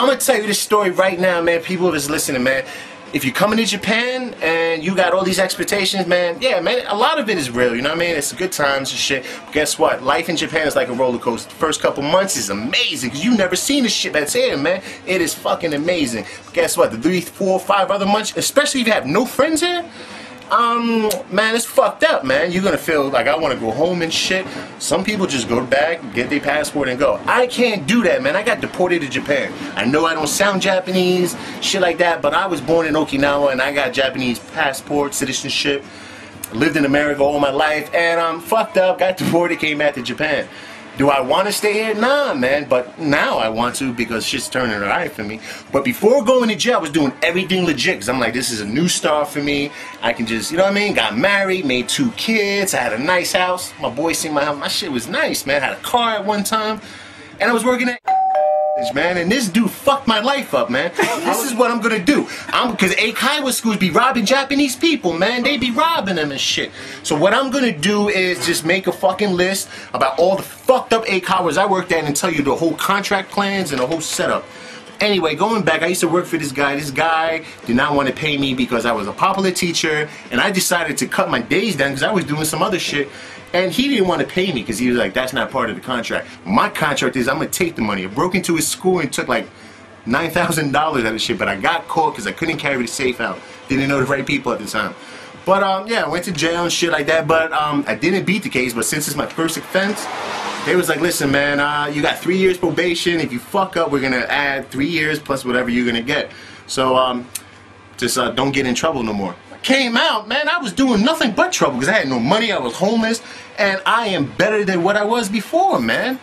I'm gonna tell you this story right now, man. People that's listening, man. If you're coming to Japan and you got all these expectations, man, yeah, man, a lot of it is real, you know what I mean? It's good times and shit. But guess what? Life in Japan is like a roller coaster. The first couple months is amazing because you've never seen the shit that's here, man. It is fucking amazing. But guess what? The 3, 4, 5 other months, especially if you have no friends here, man, it's fucked up, man. You're gonna feel like I want to go home and shit. Some people just go back, get their passport and go. I can't do that, man. I got deported to Japan. I know I don't sound Japanese, shit like that, but I was born in Okinawa and I got Japanese passport, citizenship. Lived in America all my life and I'm fucked up, got deported, came back to Japan. Do I want to stay here? Nah, man, but now I want to because shit's turning alright for me. But before going to jail, I was doing everything legit because I'm like, this is a new start for me. I can just, you know what I mean? Got married, made 2 kids, I had a nice house. My boy seen my house. My shit was nice, man. I had a car at one time. And I was working at man, and this dude fucked my life up, man. This is what I'm gonna do. Because Eikaiwa schools be robbing Japanese people, man. They be robbing them and shit. So what I'm gonna do is just make a fucking list about all the fucked up Eikaiwas I worked at and tell you the whole contract plans and the whole setup. Anyway, going back, I used to work for this guy. This guy did not want to pay me because I was a popular teacher, and I decided to cut my days down because I was doing some other shit. And he didn't want to pay me because he was like, that's not part of the contract. My contract is I'm going to take the money. I broke into his school and took like $9,000 out of shit, but I got caught because I couldn't carry the safe out. Didn't know the right people at the time. But yeah, I went to jail and shit like that, but I didn't beat the case, but since it's my first offense, they was like, listen man, you got 3 years probation. If you fuck up, we're going to add 3 years plus whatever you're going to get. So just don't get in trouble no more. Came out, man, I was doing nothing but trouble because I had no money, I was homeless, and I am better than what I was before, man.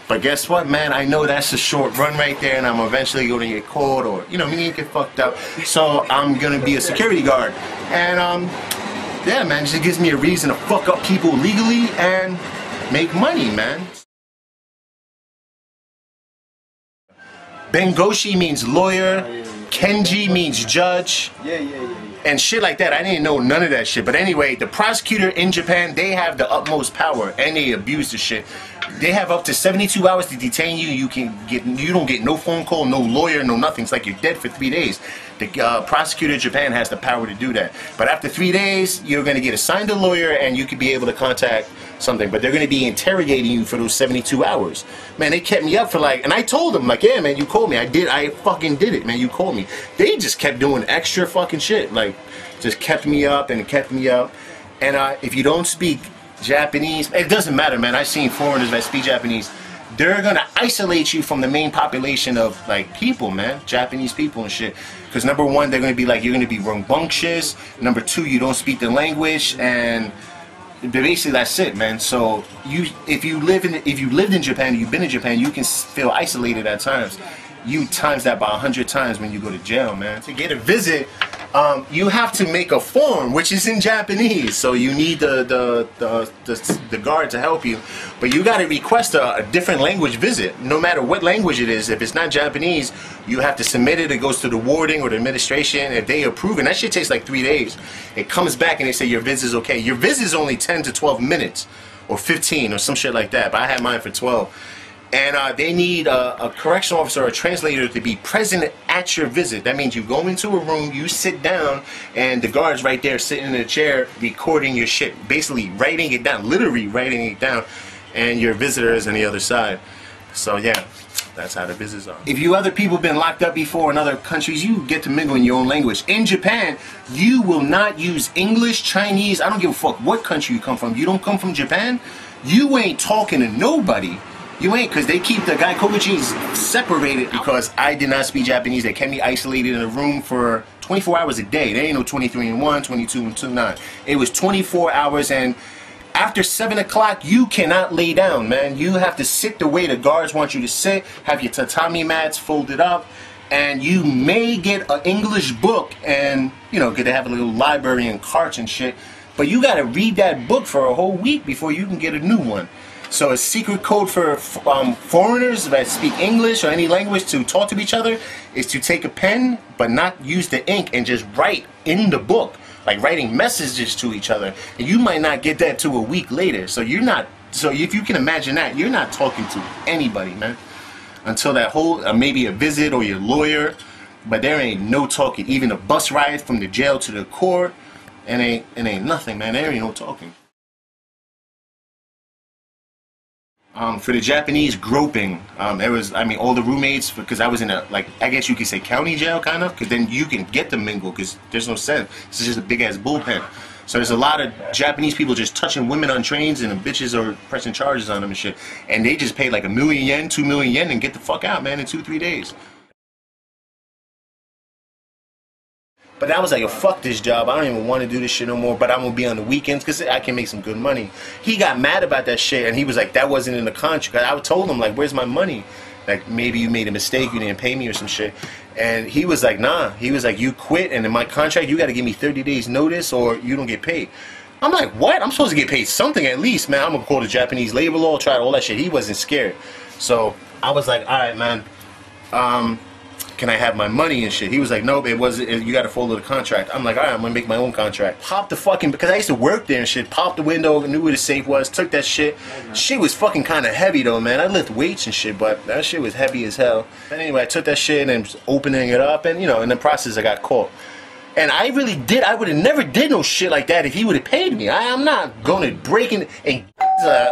But guess what, man, I know that's a short run right there and I'm eventually going to get caught or, you know, me get fucked up. So I'm going to be a security guard. And yeah, man, it just gives me a reason to fuck up people legally and make money, man. Bengoshi means lawyer, Kenji means judge. And shit like that. I didn't know none of that shit. But anyway, the prosecutor in Japan, they have the utmost power and they abuse the shit. They have up to 72 hours to detain you. You don't get no phone call, no lawyer, no nothing. It's like you're dead for 3 days. The prosecutor in Japan has the power to do that. But after 3 days, you're going to get assigned a lawyer and you could be able to contact something. But they're going to be interrogating you for those 72 hours. Man, they kept me up for like, and I told them like, yeah, man, you called me. I fucking did it, man. You called me. They just kept doing extra fucking shit. Like, just kept me up and kept me up. And if you don't speak Japanese, it doesn't matter, man. I've seen foreigners that speak Japanese. They're gonna isolate you from the main population of like people, man, Japanese people and shit. Because number one, they're gonna be like, you're gonna be rambunctious. Number two, you don't speak the language, and basically that's it, man. So if you lived in Japan, you've been in Japan, you can feel isolated at times. You times that by 100 times when you go to jail, man. To get a visit, you have to make a form, which is in Japanese. So you need the guard to help you. But you got to request a different language visit, no matter what language it is. If it's not Japanese, you have to submit it. It goes to the warding or the administration. If they approve it, and that shit takes like 3 daes. It comes back and they say your visit is okay. Your visit is only 10 to 12 minutes or 15 or some shit like that. But I had mine for 12. And they need a correctional officer or a translator to be present at your visit. That means you go into a room, you sit down, and the guard's right there sitting in a chair recording your shit. Basically writing it down, literally writing it down, and your visitor is on the other side. So yeah, that's how the visits are. If you other people been locked up before in other countries, you get to mingle in your own language. In Japan, you will not use English, Chinese, I don't give a fuck what country you come from. You don't come from Japan, you ain't talking to nobody. You ain't, because they keep the guy Koguchis separated because I did not speak Japanese. They kept me isolated in a room for 24 hours a day. There ain't no 23-1, 22-9. It was 24 hours, and after 7 o'clock, you cannot lay down, man. You have to sit the way the guards want you to sit, have your tatami mats folded up, and you may get an English book and, you know, get to have a little library and carts and shit, but you got to read that book for a whole week before you can get a new one. So a secret code for foreigners that speak English or any language to talk to each other is to take a pen but not use the ink and just write in the book, like writing messages to each other. And you might not get that till a week later. So you're not, so if you can imagine that, you're not talking to anybody, man. until that whole, maybe a visit or your lawyer. But there ain't no talking. Even a bus ride from the jail to the court, it ain't nothing, man. There ain't no talking. For the Japanese groping, it was, I mean, all the roommates, because I was in a, like, I guess you could say county jail, kind of, because then you can get to mingle, because there's no sense. This is just a big-ass bullpen. So there's a lot of Japanese people just touching women on trains, and the bitches are pressing charges on them and shit. And they just pay like 1 million yen, 2 million yen, and get the fuck out, man, in 2-3 days. But I was like, yo, fuck this job. I don't even want to do this shit no more, but I'm going to be on the weekends because I can make some good money. He got mad about that shit, and he was like, that wasn't in the contract. I told him, like, where's my money? Like, maybe you made a mistake, you didn't pay me or some shit. And he was like, nah. He was like, you quit, and in my contract, you got to give me 30 days notice or you don't get paid. I'm like, what? I'm supposed to get paid something at least, man. I'm going to call the Japanese labor law, try all that shit. He wasn't scared. So I was like, all right, man. Can I have my money and shit? He was like, nope, it wasn't, you gotta follow the contract. I'm like, alright, I'm gonna make my own contract. Popped the fucking, because I used to work there and shit, popped the window, knew where the safe was, took that shit. Shit was fucking kinda heavy though, man. I lift weights and shit, but that shit was heavy as hell. But anyway, I took that shit and was opening it up, and you know, in the process I got caught. And I really did, I would have never did no shit like that if he would have paid me. I'm not gonna break in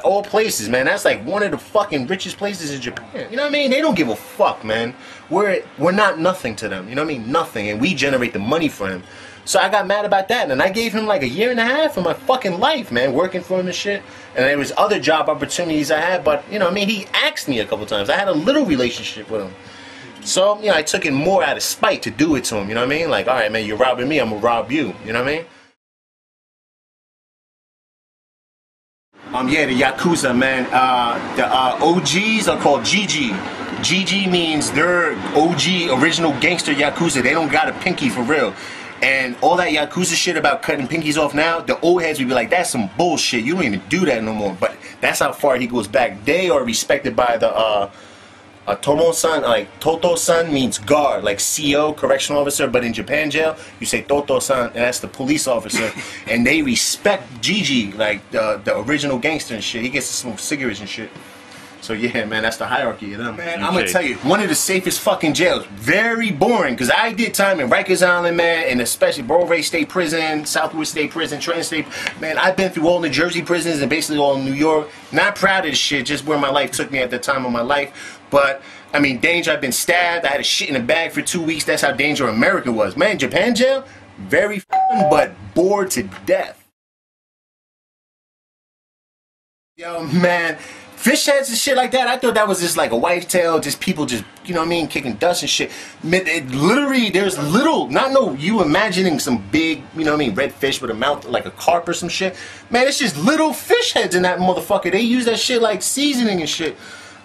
all places, man. That's like one of the fucking richest places in Japan. You know what I mean? They don't give a fuck, man. We're not nothing to them. You know what I mean? Nothing. And we generate the money for him. So I got mad about that, and I gave him like 1.5 years of my fucking life, man, working for him and shit. And there was other job opportunities I had, but you know what I mean? He asked me a couple times. I had a little relationship with him. So, you know, I took it more out of spite to do it to him, you know what I mean? Like, alright, man, you're robbing me, I'm gonna rob you, you know what I mean? Yeah, the Yakuza, man. The OGs are called GG. GG means they're OG, original gangster Yakuza. They don't got a pinky for real. And all that Yakuza shit about cutting pinkies off now, the old heads would be like, that's some bullshit. You don't even do that no more. But that's how far he goes back. They are respected by the Tomo-san, like Toto-san means guard, like CO, correctional officer, but in Japan jail, you say Toto-san, and that's the police officer, and they respect Gigi, like the original gangster and shit. He gets to smoke cigarettes and shit. So yeah, man, that's the hierarchy of them. Man, I'm gonna tell you, one of the safest fucking jails. Very boring, because I did time in Rikers Island, man, and especially Borough State Prison, Southwood State Prison, Trenton State. Man, I've been through all New Jersey prisons and basically all New York. Not proud of this shit, just where my life took me at the time of my life. But, I mean, danger, I've been stabbed. I had a shit in a bag for 2 weeks. That's how danger America was. Man, Japan jail, very fun, but bored to death. Yo, man. Fish heads and shit like that, I thought that was just like a white tail, just people just, you know what I mean, kicking dust and shit. It literally, there's little, not no, you imagining some big, you know what I mean, red fish with a mouth like a carp or some shit. Man, it's just little fish heads in that motherfucker. They use that shit like seasoning and shit.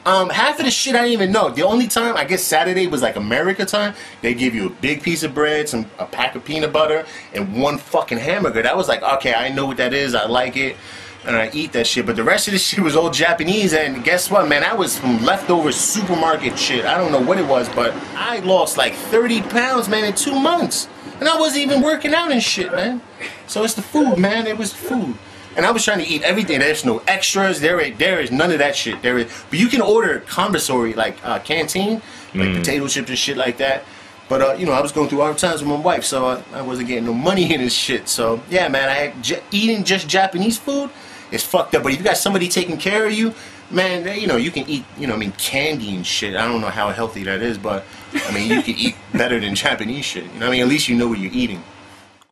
Half of the shit I didn't even know. The only time, I guess Saturday was like America time, they give you a big piece of bread, a pack of peanut butter, and one fucking hamburger. That was like, okay, I know what that is, I like it. And I eat that shit, but the rest of this shit was all Japanese, and guess what, man, that was from leftover supermarket shit. I don't know what it was, but I lost like 30 pounds, man, in 2 months, and I wasn't even working out and shit, man. So it's the food, man, it was food. And I was trying to eat everything. There's no extras, there is none of that shit. But you can order commissary, like canteen, like potato chips and shit like that. But, you know, I was going through hard times with my wife, so I wasn't getting no money in this shit. So, yeah, man, eating just Japanese food is fucked up. But if you got somebody taking care of you, man, you know, you can eat, you know, I mean, candy and shit. I don't know how healthy that is, but, I mean, you can eat better than Japanese shit. You know what I mean? At least you know what you're eating.